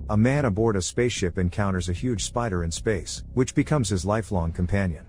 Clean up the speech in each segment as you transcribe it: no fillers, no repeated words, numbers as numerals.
a man aboard a spaceship encounters a huge spider in space, which becomes his lifelong companion.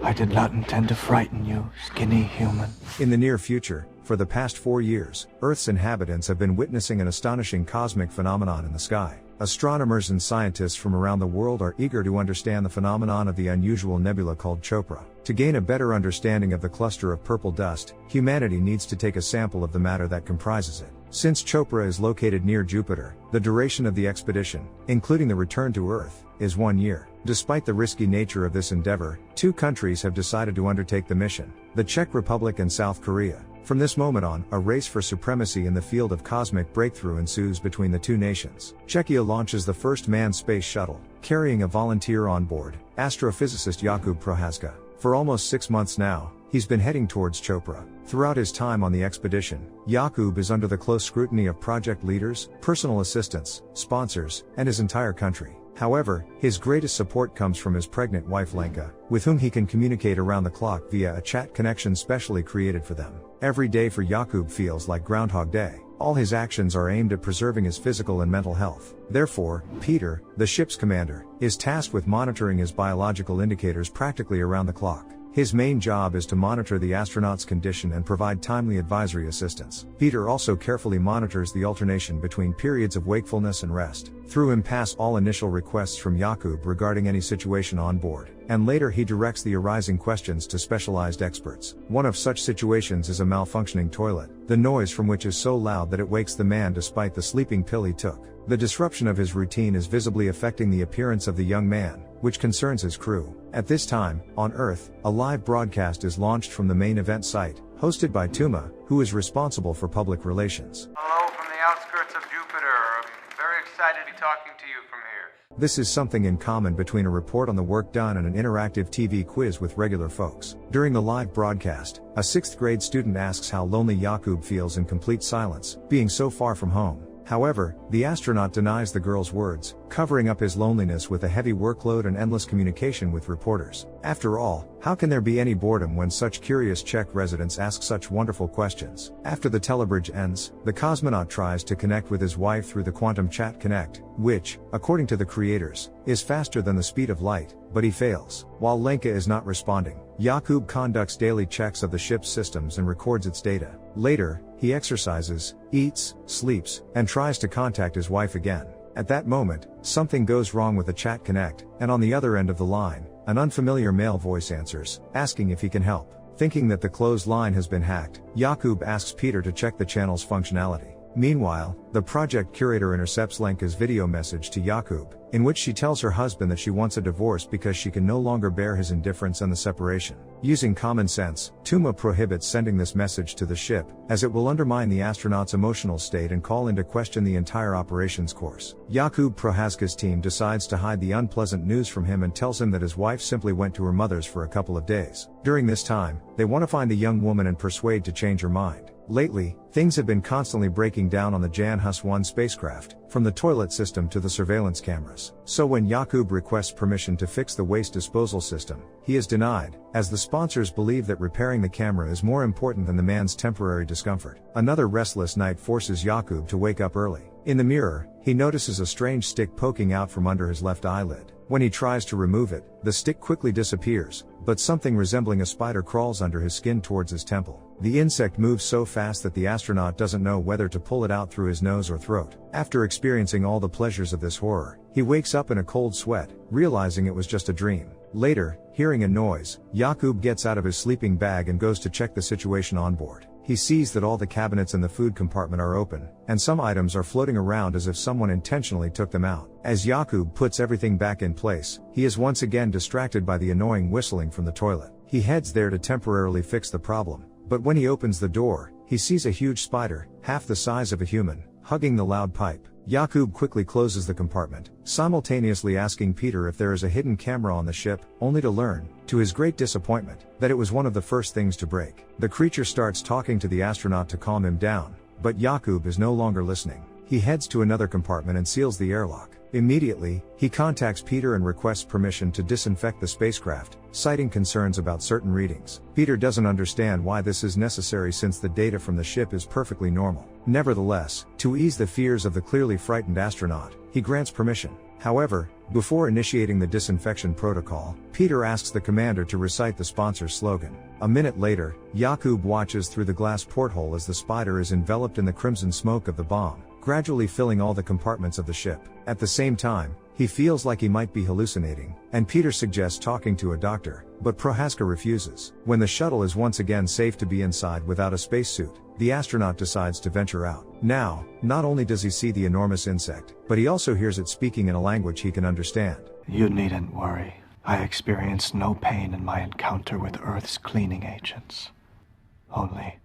I did not intend to frighten you, skinny human. In the near future, for the past 4 years, Earth's inhabitants have been witnessing an astonishing cosmic phenomenon in the sky. Astronomers and scientists from around the world are eager to understand the phenomenon of the unusual nebula called Chopra. To gain a better understanding of the cluster of purple dust, humanity needs to take a sample of the matter that comprises it. Since Chopra is located near Jupiter, the duration of the expedition, including the return to Earth, is 1 year. Despite the risky nature of this endeavor, 2 countries have decided to undertake the mission: the Czech Republic and South Korea. From this moment on, a race for supremacy in the field of cosmic breakthrough ensues between the 2 nations. Czechia launches the first manned space shuttle, carrying a volunteer on board, astrophysicist Jakub Prohaska. For almost 6 months now, he's been heading towards Chopra. Throughout his time on the expedition, Jakub is under the close scrutiny of project leaders, personal assistants, sponsors, and his entire country. However, his greatest support comes from his pregnant wife Lenka, with whom he can communicate around the clock via a chat connection specially created for them. Every day for Jakub feels like Groundhog Day. All his actions are aimed at preserving his physical and mental health. Therefore, Peter, the ship's commander, is tasked with monitoring his biological indicators practically around the clock. His main job is to monitor the astronaut's condition and provide timely advisory assistance. Peter also carefully monitors the alternation between periods of wakefulness and rest. Through him pass all initial requests from Jakub regarding any situation on board, and later he directs the arising questions to specialized experts. One of such situations is a malfunctioning toilet, the noise from which is so loud that it wakes the man despite the sleeping pill he took. The disruption of his routine is visibly affecting the appearance of the young man, which concerns his crew. At this time, on Earth, a live broadcast is launched from the main event site, hosted by Tuma, who is responsible for public relations. Hello from the outskirts of Jupiter. I'm very excited to be talking to you from here. This is something in common between a report on the work done and an interactive TV quiz with regular folks. During the live broadcast, a 6th grade student asks how lonely Jakub feels in complete silence, being so far from home. However, the astronaut denies the girl's words, covering up his loneliness with a heavy workload and endless communication with reporters. After all, how can there be any boredom when such curious Czech residents ask such wonderful questions? After the telebridge ends, the cosmonaut tries to connect with his wife through the Quantum Chat Connect, which, according to the creators, is faster than the speed of light, but he fails. While Lenka is not responding, Jakub conducts daily checks of the ship's systems and records its data. Later, he exercises, eats, sleeps, and tries to contact his wife again. At that moment, something goes wrong with the Chat Connect, and on the other end of the line, an unfamiliar male voice answers, asking if he can help. Thinking that the closed line has been hacked, Jakub asks Peter to check the channel's functionality. Meanwhile, the project curator intercepts Lenka's video message to Jakub, in which she tells her husband that she wants a divorce because she can no longer bear his indifference and the separation. Using common sense, Tuma prohibits sending this message to the ship, as it will undermine the astronaut's emotional state and call into question the entire operations course. Jakub Prohaska's team decides to hide the unpleasant news from him and tells him that his wife simply went to her mother's for a couple of days. During this time, they want to find the young woman and persuade to change her mind. Lately, things have been constantly breaking down on the Jan Hus 1 spacecraft, from the toilet system to the surveillance cameras. So when Jakub requests permission to fix the waste disposal system, he is denied, as the sponsors believe that repairing the camera is more important than the man's temporary discomfort. Another restless night forces Jakub to wake up early. In the mirror, he notices a strange stick poking out from under his left eyelid. When he tries to remove it, the stick quickly disappears, but something resembling a spider crawls under his skin towards his temple. The insect moves so fast that the astronaut doesn't know whether to pull it out through his nose or throat. After experiencing all the pleasures of this horror, he wakes up in a cold sweat, realizing it was just a dream. Later, hearing a noise, Jakub gets out of his sleeping bag and goes to check the situation on board. He sees that all the cabinets in the food compartment are open, and some items are floating around as if someone intentionally took them out. As Jakub puts everything back in place, he is once again distracted by the annoying whistling from the toilet. He heads there to temporarily fix the problem, but when he opens the door, he sees a huge spider, half the size of a human, hugging the loud pipe. Jakub quickly closes the compartment, simultaneously asking Peter if there is a hidden camera on the ship, only to learn, to his great disappointment, that it was one of the first things to break. The creature starts talking to the astronaut to calm him down, but Jakub is no longer listening. He heads to another compartment and seals the airlock. Immediately, he contacts Peter and requests permission to disinfect the spacecraft, citing concerns about certain readings. Peter doesn't understand why this is necessary since the data from the ship is perfectly normal. Nevertheless, to ease the fears of the clearly frightened astronaut, he grants permission. However, before initiating the disinfection protocol, Peter asks the commander to recite the sponsor's slogan. A minute later, Yakub watches through the glass porthole as the spider is enveloped in the crimson smoke of the bomb, gradually filling all the compartments of the ship. At the same time, he feels like he might be hallucinating, and Peter suggests talking to a doctor, but Prohaska refuses. When the shuttle is once again safe to be inside without a spacesuit, the astronaut decides to venture out. Now, not only does he see the enormous insect, but he also hears it speaking in a language he can understand. You needn't worry. I experienced no pain in my encounter with Earth's cleaning agents. Only...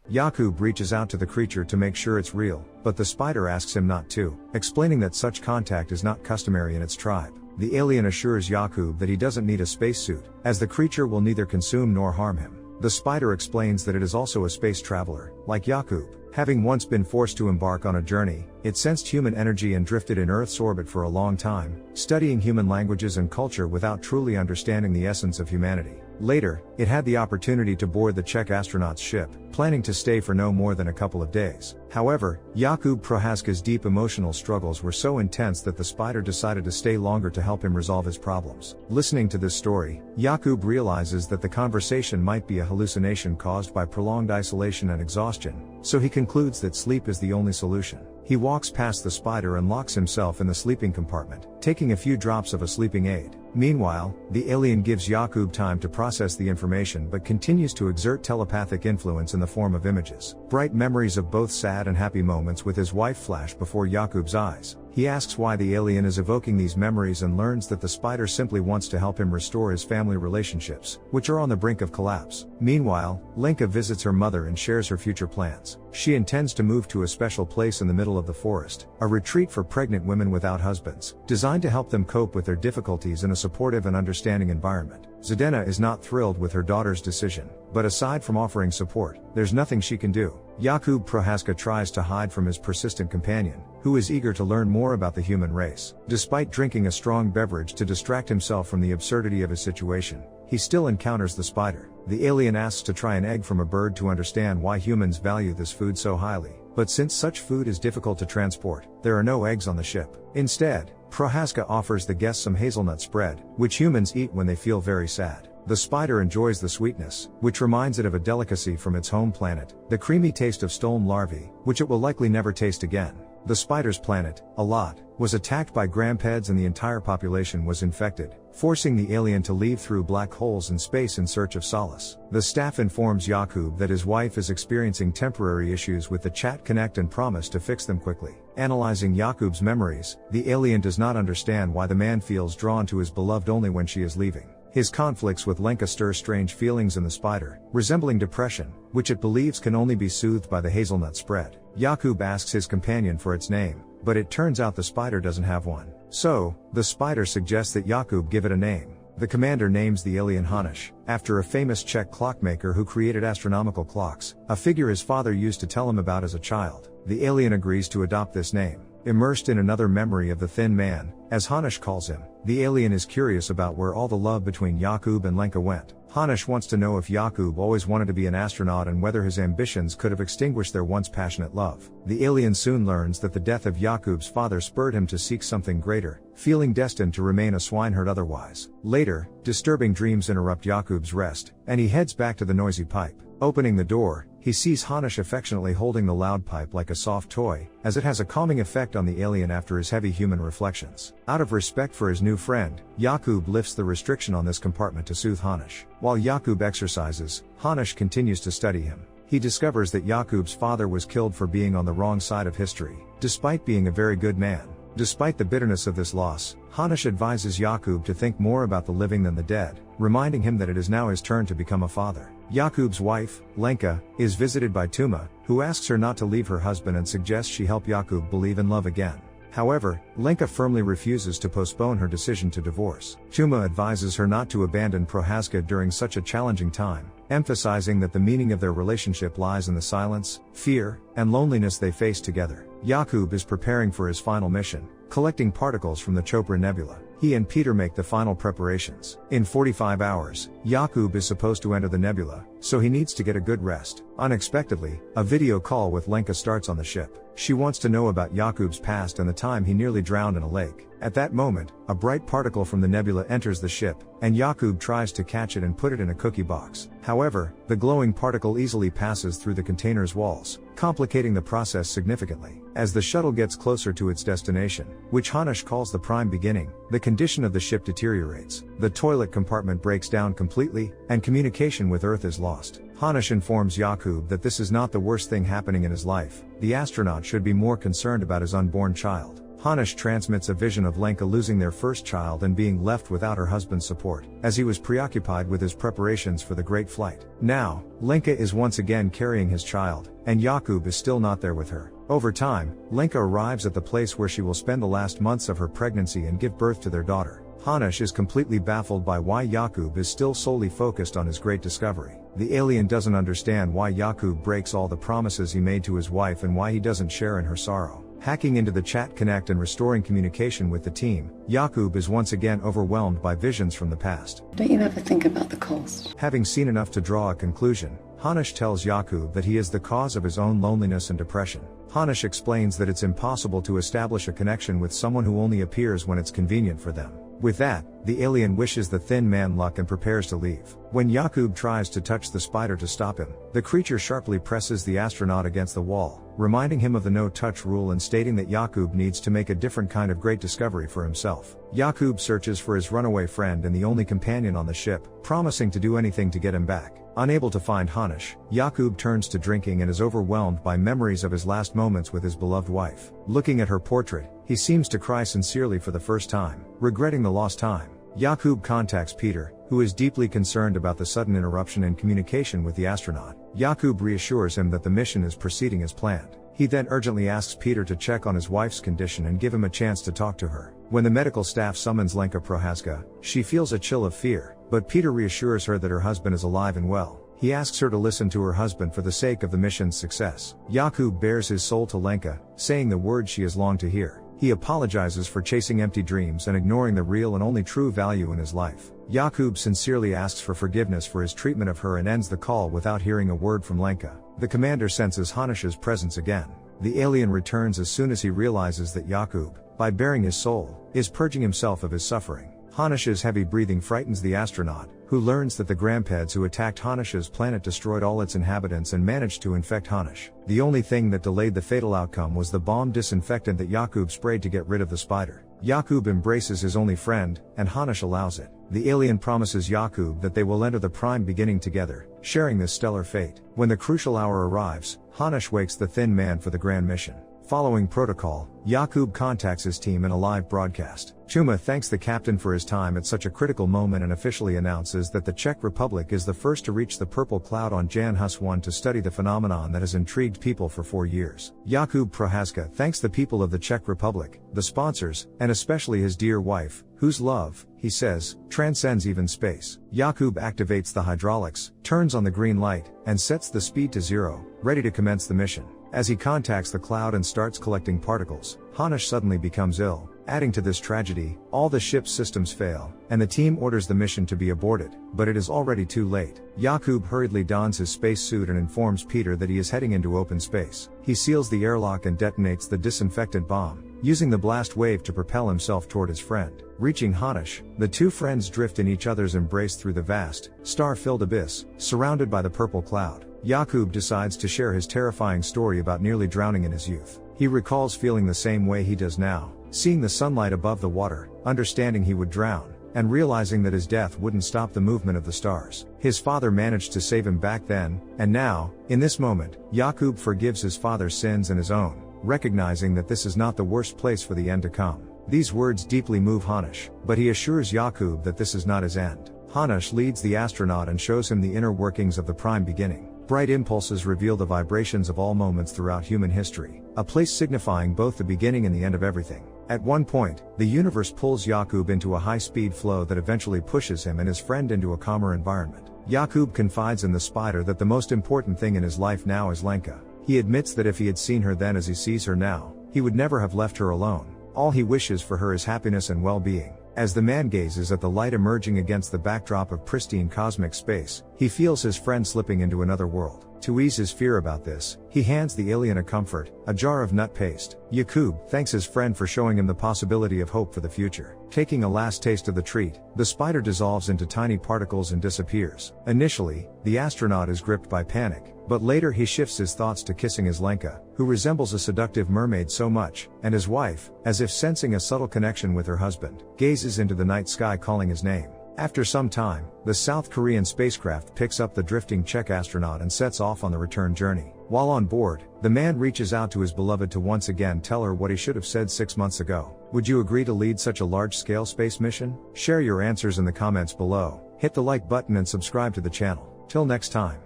Yakub reaches out to the creature to make sure it's real, but the spider asks him not to, explaining that such contact is not customary in its tribe. The alien assures Yakub that he doesn't need a spacesuit, as the creature will neither consume nor harm him. The spider explains that it is also a space traveler, like Yakub. Having once been forced to embark on a journey, it sensed human energy and drifted in Earth's orbit for a long time, studying human languages and culture without truly understanding the essence of humanity. Later, it had the opportunity to board the Czech astronaut's ship, planning to stay for no more than a couple of days. However, Jakub Prohaska's deep emotional struggles were so intense that the spider decided to stay longer to help him resolve his problems. Listening to this story, Jakub realizes that the conversation might be a hallucination caused by prolonged isolation and exhaustion, so he concludes that sleep is the only solution. He walks past the spider and locks himself in the sleeping compartment, taking a few drops of a sleeping aid. Meanwhile, the alien gives Jakub time to process the information but continues to exert telepathic influence in the form of images. Bright memories of both sad and happy moments with his wife flash before Jakub's eyes. He asks why the alien is evoking these memories and learns that the spider simply wants to help him restore his family relationships, which are on the brink of collapse. Meanwhile, Lenka visits her mother and shares her future plans. She intends to move to a special place in the middle of the forest, a retreat for pregnant women without husbands, designed to help them cope with their difficulties in a supportive and understanding environment. Zdenka is not thrilled with her daughter's decision, but aside from offering support, there's nothing she can do. Jakub Prohaska tries to hide from his persistent companion, who is eager to learn more about the human race. Despite drinking a strong beverage to distract himself from the absurdity of his situation, he still encounters the spider. The alien asks to try an egg from a bird to understand why humans value this food so highly, but since such food is difficult to transport, there are no eggs on the ship. Instead, Prohaska offers the guests some hazelnut spread, which humans eat when they feel very sad. The spider enjoys the sweetness, which reminds it of a delicacy from its home planet, the creamy taste of stone larvae, which it will likely never taste again. The spider's planet, Alat, was attacked by grampeds and the entire population was infected, forcing the alien to leave through black holes in space in search of solace. The staff informs Jakub that his wife is experiencing temporary issues with the chat connect and promise to fix them quickly. Analyzing Jakub's memories, the alien does not understand why the man feels drawn to his beloved only when she is leaving. His conflicts with Lenka stir strange feelings in the spider, resembling depression, which it believes can only be soothed by the hazelnut spread. Jakub asks his companion for its name, but it turns out the spider doesn't have one. So, the spider suggests that Jakub give it a name. The commander names the alien Hanush, after a famous Czech clockmaker who created astronomical clocks, a figure his father used to tell him about as a child. The alien agrees to adopt this name. Immersed in another memory of the thin man, as Hanush calls him, the alien is curious about where all the love between Jakub and Lenka went. Hanush wants to know if Jakub always wanted to be an astronaut and whether his ambitions could have extinguished their once passionate love. The alien soon learns that the death of Jakub's father spurred him to seek something greater, feeling destined to remain a swineherd otherwise. Later, disturbing dreams interrupt Jakub's rest, and he heads back to the noisy pipe. Opening the door, he sees Hanush affectionately holding the loud pipe like a soft toy, as it has a calming effect on the alien after his heavy human reflections. Out of respect for his new friend, Jakub lifts the restriction on this compartment to soothe Hanush. While Jakub exercises, Hanush continues to study him. He discovers that Jakub's father was killed for being on the wrong side of history, despite being a very good man. Despite the bitterness of this loss, Hanush advises Jakub to think more about the living than the dead, reminding him that it is now his turn to become a father. Jakub's wife, Lenka, is visited by Tuma, who asks her not to leave her husband and suggests she help Jakub believe in love again. However, Lenka firmly refuses to postpone her decision to divorce. Chuma advises her not to abandon Prohaska during such a challenging time, emphasizing that the meaning of their relationship lies in the silence, fear, and loneliness they face together. Yakub is preparing for his final mission, collecting particles from the Chopra Nebula. He and Peter make the final preparations. In 45 hours, Yakub is supposed to enter the nebula, so he needs to get a good rest. Unexpectedly, a video call with Lenka starts on the ship. She wants to know about Yakub's past and the time he nearly drowned in a lake. At that moment, a bright particle from the nebula enters the ship, and Yakub tries to catch it and put it in a cookie box. However, the glowing particle easily passes through the container's walls, complicating the process significantly. As the shuttle gets closer to its destination, which Hanush calls the prime beginning, the condition of the ship deteriorates. The toilet compartment breaks down completely, and communication with Earth is lost. Hanush informs Yakub that this is not the worst thing happening in his life. The astronaut should be more concerned about his unborn child. Hanush transmits a vision of Lenka losing their first child and being left without her husband's support, as he was preoccupied with his preparations for the great flight. Now, Lenka is once again carrying his child, and Yakub is still not there with her. Over time, Lenka arrives at the place where she will spend the last months of her pregnancy and give birth to their daughter. Hanush is completely baffled by why Yakub is still solely focused on his great discovery. The alien doesn't understand why Yakub breaks all the promises he made to his wife and why he doesn't share in her sorrow. Hacking into the chat connect and restoring communication with the team, Yakub is once again overwhelmed by visions from the past. Don't you ever think about the cost? Having seen enough to draw a conclusion, Hanush tells Yakub that he is the cause of his own loneliness and depression. Hanush explains that it's impossible to establish a connection with someone who only appears when it's convenient for them. With that, the alien wishes the thin man luck and prepares to leave. When Yakub tries to touch the spider to stop him, the creature sharply presses the astronaut against the wall, reminding him of the no-touch rule and stating that Yakub needs to make a different kind of great discovery for himself. Yakub searches for his runaway friend and the only companion on the ship, promising to do anything to get him back. Unable to find Hanush, Yakub turns to drinking and is overwhelmed by memories of his last moments with his beloved wife. Looking at her portrait, he seems to cry sincerely for the first time, regretting the lost time. Yakub contacts Peter, who is deeply concerned about the sudden interruption in communication with the astronaut. Yakub reassures him that the mission is proceeding as planned. He then urgently asks Peter to check on his wife's condition and give him a chance to talk to her. When the medical staff summons Lenka Prohaska, she feels a chill of fear, but Peter reassures her that her husband is alive and well. He asks her to listen to her husband for the sake of the mission's success. Yakub bears his soul to Lenka, saying the words she has longed to hear. He apologizes for chasing empty dreams and ignoring the real and only true value in his life. Yakub sincerely asks for forgiveness for his treatment of her and ends the call without hearing a word from Lenka. The commander senses Hanush's presence again. The alien returns as soon as he realizes that Yakub, by baring his soul, is purging himself of his suffering. Hanush's heavy breathing frightens the astronaut, who learns that the Grampeds who attacked Hanush's planet destroyed all its inhabitants and managed to infect Hanush. The only thing that delayed the fatal outcome was the bomb disinfectant that Yakub sprayed to get rid of the spider. Yakub embraces his only friend, and Hanush allows it. The alien promises Yakub that they will enter the prime beginning together, sharing this stellar fate. When the crucial hour arrives, Hanush wakes the thin man for the grand mission. Following protocol, Yakub contacts his team in a live broadcast. Chuma thanks the captain for his time at such a critical moment and officially announces that the Czech Republic is the first to reach the purple cloud on Jan Hus 1 to study the phenomenon that has intrigued people for 4 years. Yakub Prohaska thanks the people of the Czech Republic, the sponsors, and especially his dear wife, whose love, he says, transcends even space. Yakub activates the hydraulics, turns on the green light, and sets the speed to 0, ready to commence the mission. As he contacts the cloud and starts collecting particles, Hanush suddenly becomes ill. Adding to this tragedy, all the ship's systems fail, and the team orders the mission to be aborted, but it is already too late. Yakub hurriedly dons his spacesuit and informs Peter that he is heading into open space. He seals the airlock and detonates the disinfectant bomb, using the blast wave to propel himself toward his friend. Reaching Hanush, the two friends drift in each other's embrace through the vast, star-filled abyss, surrounded by the purple cloud. Yakub decides to share his terrifying story about nearly drowning in his youth. He recalls feeling the same way he does now, seeing the sunlight above the water, understanding he would drown, and realizing that his death wouldn't stop the movement of the stars. His father managed to save him back then, and now, in this moment, Yakub forgives his father's sins and his own, recognizing that this is not the worst place for the end to come. These words deeply move Hanush, but he assures Yakub that this is not his end. Hanush leads the astronaut and shows him the inner workings of the prime beginning. Bright impulses reveal the vibrations of all moments throughout human history, a place signifying both the beginning and the end of everything. At one point, the universe pulls Yakub into a high-speed flow that eventually pushes him and his friend into a calmer environment. Yakub confides in the spider that the most important thing in his life now is Lenka. He admits that if he had seen her then as he sees her now, he would never have left her alone. All he wishes for her is happiness and well-being. As the man gazes at the light emerging against the backdrop of pristine cosmic space, he feels his friend slipping into another world. To ease his fear about this, he hands the alien a comfort, a jar of nut paste. Yakub thanks his friend for showing him the possibility of hope for the future. Taking a last taste of the treat, the spider dissolves into tiny particles and disappears. Initially, the astronaut is gripped by panic, but later he shifts his thoughts to kissing his Lenka, who resembles a seductive mermaid so much, and his wife, as if sensing a subtle connection with her husband, gazes into the night sky calling his name. After some time, the South Korean spacecraft picks up the drifting Czech astronaut and sets off on the return journey. While on board, the man reaches out to his beloved to once again tell her what he should have said 6 months ago. Would you agree to lead such a large-scale space mission? Share your answers in the comments below, hit the like button and subscribe to the channel. Till next time.